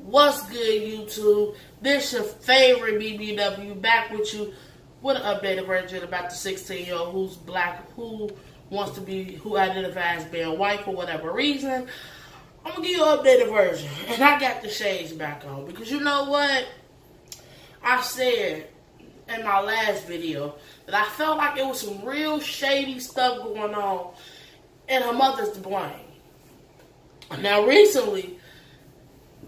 What's good, YouTube? This your favorite BBW back with you with an updated version about the 16-year-old who's black, who identifies as being white for whatever reason. I'm gonna give you an updated version, and I got the shades back on because you know what? I said in my last video that I felt like it was some real shady stuff going on, and her mother's to blame. Now, recently,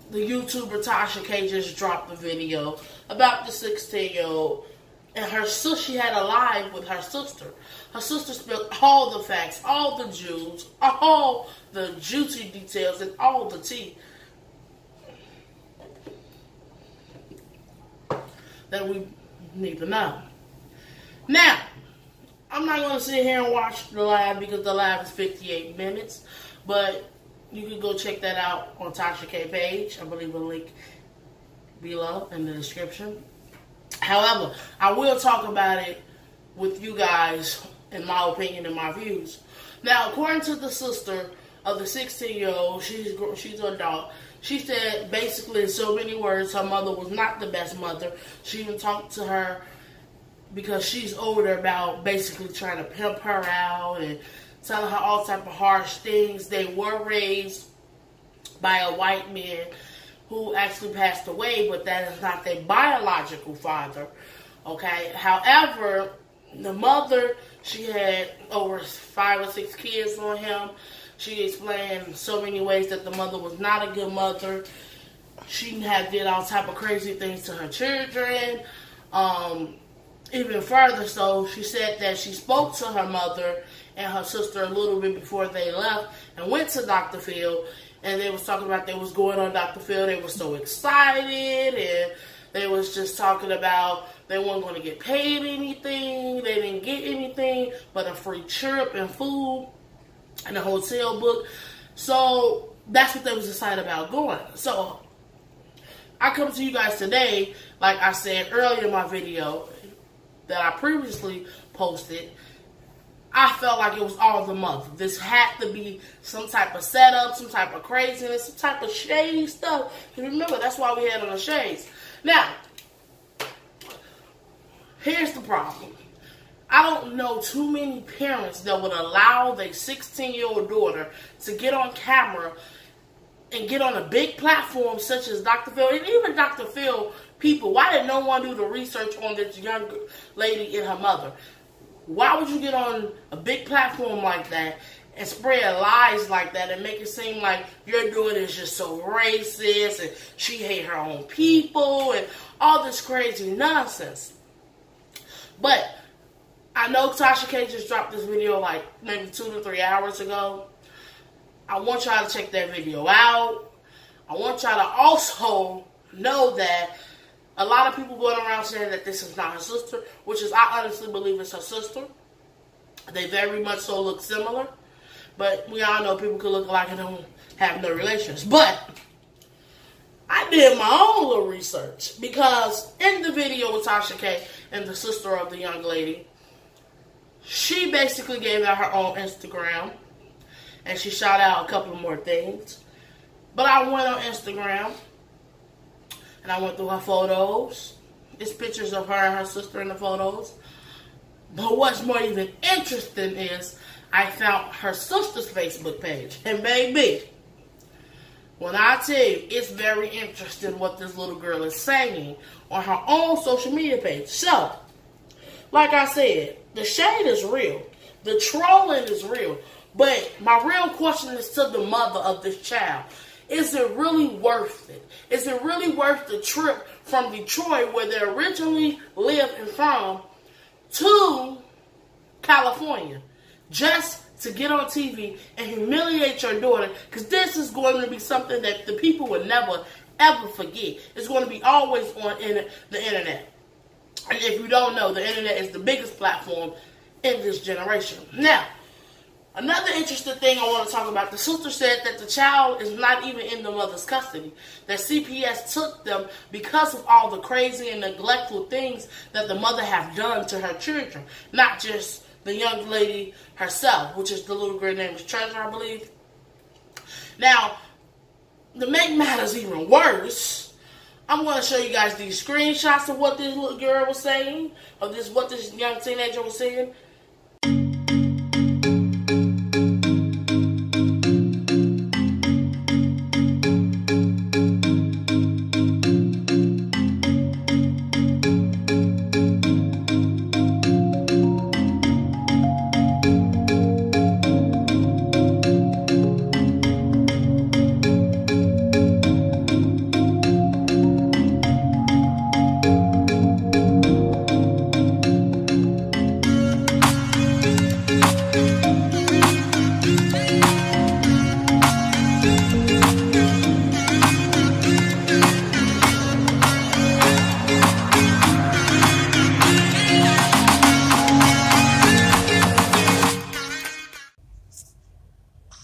the YouTuber Tasha K just dropped a video about the 16-year-old and her sister. She had a live with her sister. Her sister spilled all the facts, all the juice, all the juicy details, and all the tea that we need to know. Now, I'm not going to sit here and watch the live because the live is 58 minutes, but you can go check that out on Tasha K page. I believe a link below in the description. However, I will talk about it with you guys in my opinion and my views. Now, according to the sister of the 16-year-old, she's an adult. She said basically in so many words her mother was not the best mother. She even talked to her because she's older about basically trying to pimp her out and telling her all type of harsh things. They were raised by a white man who actually passed away, but that is not their biological father. Okay. However, the mother, she had over 5 or 6 kids on him. She explained in so many ways that the mother was not a good mother. She had did all type of crazy things to her children. Even further so, she said that she spoke to her mother and her sister a little bit before they left and went to Dr. Phil, and they was talking about they was going on Dr. Phil. They were so excited, and they was just talking about they weren't going to get paid anything. They didn't get anything but a free trip and food and a hotel book. So that's what they was excited about going. So I come to you guys today, like I said earlier in my video that I previously posted, I felt like it was all the mother. This had to be some type of setup, some type of craziness, some type of shady stuff. And remember, that's why we had on the shades. Now, here's the problem. I don't know too many parents that would allow their 16-year-old daughter to get on camera and get on a big platform such as Dr. Phil, and even Dr. Phil people. Why did no one do the research on this young lady and her mother? Why would you get on a big platform like that and spread lies like that and make it seem like your daughter is just so racist and she hate her own people and all this crazy nonsense? But I know Tasha K just dropped this video like maybe 2 to 3 hours ago. I want y'all to check that video out. I want y'all to also know that a lot of people going around saying that this is not her sister, which is, I honestly believe it's her sister. They very much so look similar. But we all know people could look alike and don't have no relations. But I did my own little research because in the video with Tasha K and the sister of the young lady, she basically gave out her own Instagram and she shot out a couple more things. But I went on Instagram and I went through her photos. It's pictures of her and her sister in the photos. But what's more even interesting is I found her sister's Facebook page. And baby, when I tell you, it's very interesting what this little girl is saying on her own social media page. So, like I said, the shade is real. The trolling is real. But my real question is to the mother of this child. Is it really worth it? Is it really worth the trip from Detroit, where they originally lived and from, to California, just to get on TV and humiliate your daughter? Because this is going to be something that the people will never, ever forget. It's going to be always on the internet. And if you don't know, the internet is the biggest platform in this generation. Now, another interesting thing I want to talk about, the sister said that the child is not even in the mother's custody. That CPS took them because of all the crazy and neglectful things that the mother have done to her children. Not just the young lady herself, which is the little girl named Treasure, I believe. Now, to make matters even worse, I'm going to show you guys these screenshots of what this little girl was saying, of what this young teenager was saying.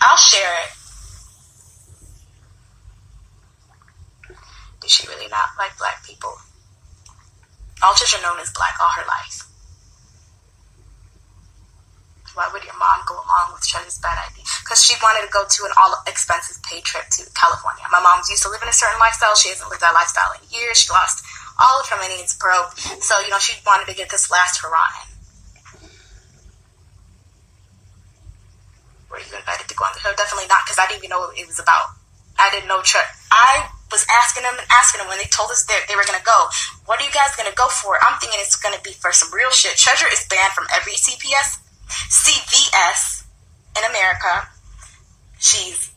I'll share it. Did she really not like black people? All children known as black all her life. Why would your mom go along with Treasure's bad idea? Because she wanted to go to an all-expenses-paid trip to California. My mom's used to live in a certain lifestyle. She hasn't lived that lifestyle in years. She lost all of her money. It's broke. So, she wanted to get this last hurrah in. Were you invited to go on the show? Definitely not, because I didn't even know what it was about. I didn't know I was asking them when they told us that they were going to go. What are you guys going to go for? I'm thinking it's going to be for some real shit. Treasure is banned from every CVS in America. She's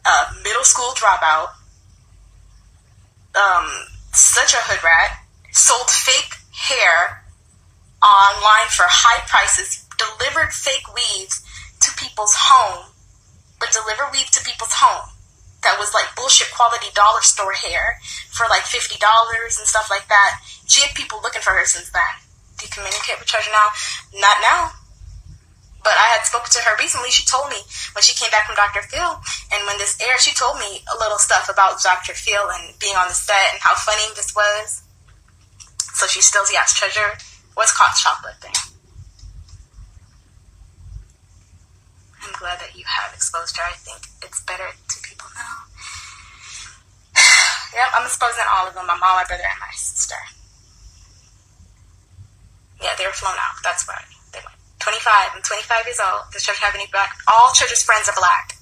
a middle school dropout. Such a hood rat. Sold fake hair online for high prices. Delivered fake weaves to people's home, but deliver weave to people's home that was like bullshit quality dollar store hair for like $50 and stuff like that. She had people looking for her since then. Do you communicate with Treasure now? Not now. But I had spoken to her recently. She told me when she came back from Dr. Phil, and when this aired, she told me a little stuff about Dr. Phil and being on the set and how funny this was. So she still, yes, Treasure was caught shoplifting. I'm glad that you have exposed her. I think it's better to people now. Yep, I'm exposing all of them. My mom, my brother, and my sister. Yeah, they were flown out. That's why they went. 25. I'm 25 years old. Does Treasure have any black? All Treasure's friends are black.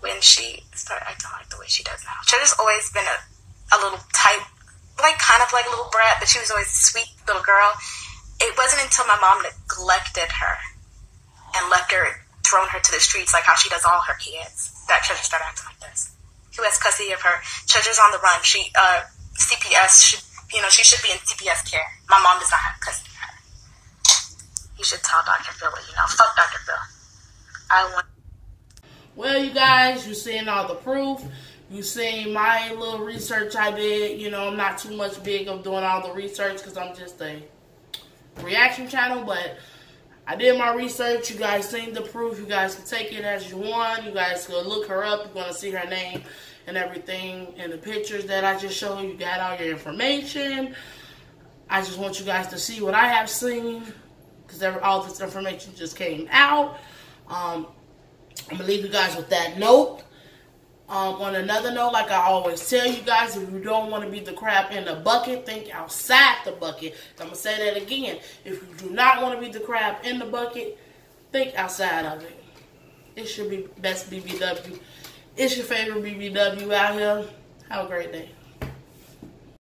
When she started acting like the way she does now. Treasure's always been a little type, kind of like a little brat, but she was always a sweet little girl. It wasn't until my mom neglected her and thrown her to the streets like how she does all her kids, that Treasure started acting like this. Who has custody of her? Treasure's on the run. CPS she should be in CPS care. My mom does not have custody of her. You should tell Dr. Phil what you know. Fuck Dr. Phil. Well, you guys, you're seeing all the proof. You seen my little research I did. I'm not too much big of doing all the research because I'm just a reaction channel, but I did my research. You guys seen the proof. You guys can take it as you want. You guys can look her up. You're going to see her name and everything in the pictures that I just showed you. You got all your information. I just want you guys to see what I have seen because all this information just came out. I'm going to leave you guys with that note. On another note, like I always tell you guys, if you don't want to be the crab in the bucket, think outside the bucket. I'm going to say that again. If you do not want to be the crab in the bucket, think outside of it. It should be best BBW. It's your favorite BBW out here. Have a great day.